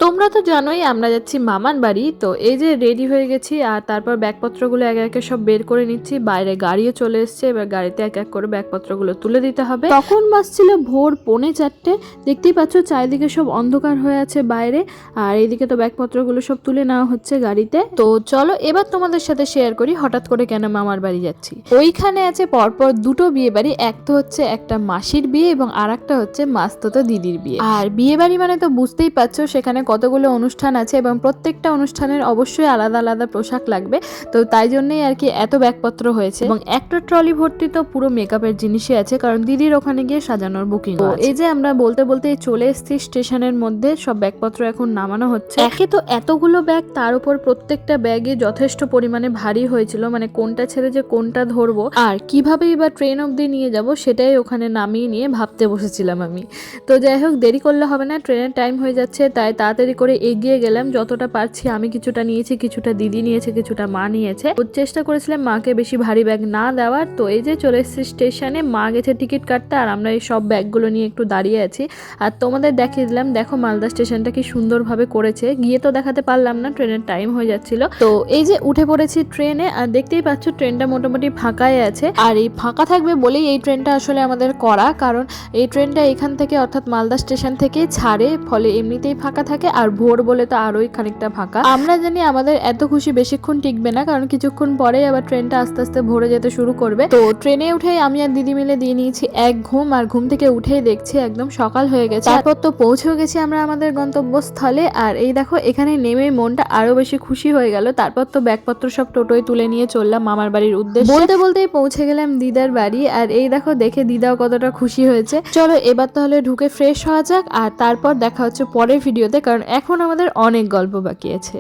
তোমরা তো জানোই আমরা যাচ্ছি মামার বাড়ি। তো এই যে রেডি হয়ে গেছি আর তারপর ব্যাগপত্রগুলো একে একে সব বের করে নিচ্ছি। বাইরে গাড়িও চলে এসছে, এবার গাড়িতে এক এক করে ব্যাগপত্রগুলো তুলে দিতে হবে। তখন বাজছিল ভোর 3:45। দেখতেই পাচ্ছ চারিদিকে সব অন্ধকার হয়ে আছে বাইরে, আর এইদিকে তো ব্যাগপত্রগুলো সব তুলে নেওয়া হচ্ছে গাড়িতে। তো চলো এবার তোমাদের সাথে শেয়ার করি হঠাৎ করে কেন মামার বাড়ি যাচ্ছি। ওইখানে আছে পরপর দুটো বিয়ে বাড়ি, এক তো হচ্ছে একটা মাসির বিয়ে এবং আর একটা হচ্ছে মাস্ততো দিদির বিয়ে। আর বিয়ে বাড়ি মানে তো বুঝতেই পারছো সেখানে কতগুলো অনুষ্ঠান আছে এবং প্রত্যেকটা অনুষ্ঠানের অবশ্যই আলাদা আলাদা পোশাক লাগবে। তো তাই জন্যই আর কি এত ব্যাগপত্র হয়েছে এবং একটা ট্রলি ভর্তি তো পুরো মেকআপের জিনিসই আছে, কারণ দিদির ওখানে গিয়ে সাজানোর বুকিং। তো এই যে আমরা বলতে বলতে চলে এসেছি স্টেশনের মধ্যে, সব ব্যাগপত্র এখন নামানো হচ্ছে। একে তো এতগুলো ব্যাগ, তার উপর প্রত্যেকটা ব্যাগে যথেষ্ট পরিমাণে ভারী হয়েছিল, মানে কোনটা ছেড়ে যে কোনটা ধরবো আর কিভাবে এবার ট্রেন অবধি নিয়ে যাব সেটাই ওখানে নামিয়ে নিয়ে ভাবতে বসেছিলাম আমি। তো যাই হোক, দেরি করলে হবে না, ট্রেনের টাইম হয়ে যাচ্ছে, তাই তাড়াতাড়ি করে এগিয়ে গেলাম। যতটা পারছি আমি কিছুটা নিয়েছি, কিছুটা দিদি নিয়েছে, কিছুটা মা নিয়েছে। চেষ্টা করেছিলাম মাকে বেশি ভারী ব্যাগ না দেওয়ার। তো এই যে চলে এসেছি স্টেশনে, মা গেছে টিকিট কাটতে আর আমরা এই সব ব্যাগগুলো নিয়ে একটু দাঁড়িয়ে আছি। আর তোমাদের দেখিয়ে দিলাম, দেখো মালদা স্টেশনটা কি সুন্দরভাবে করেছে। গিয়ে তো দেখাতে পারলাম না, ট্রেনের টাইম হয়ে যাচ্ছিল। তো এই যে উঠে পড়েছি ট্রেনে, আর দেখতেই পাচ্ছ ট্রেনটা মোটামুটি ফাঁকাই আছে। আর এই ফাঁকা থাকবে বলেই এই ট্রেনটা আসলে আমাদের করা, কারণ এই ট্রেনটা এখান থেকে অর্থাৎ মালদা স্টেশন থেকে ছাড়ে, ফলে এমনিতেই ফাঁকা থাকে। আর ভোর বলে তো আরোই খানিকটা ফাঁকা। আমরা জানি আমাদের এত খুশি বেশিক্ষণ টিকবে না, কারণ কিছুক্ষণ পরেই আবার ট্রেনটা আস্তে আস্তে ভরে যেতে শুরু করবে। তো ট্রেনে উঠেই আমি আর দিদি মিলে দিয়ে নিয়েছি এক ঘুম, আর ঘুম থেকে উঠেই দেখছি একদম সকাল হয়ে গেছে। তারপর তো পৌঁছেও গেছি আমরা আমাদের গন্তব্যস্থলে। আর এই দেখো এখানে নেমে মনটা আরো বেশি খুশি হয়ে গেল। তারপর তো ব্যাগপত্র সব টোটোয় তুলে নিয়ে চললাম মামার বাড়ির উদ্দেশ্যে। বলতে বলতেই পৌঁছে গেলাম দিদার বাড়ি। আর এই দেখো দেখে দিদাও কতটা খুশি হয়েছে। চলো এবার তাহলে ঢুকে ফ্রেশ হওয়া যাক, আর তারপর দেখা হচ্ছে পরের ভিডিওতে, কারণ এখন আমাদের অনেক গল্প বাকি আছে।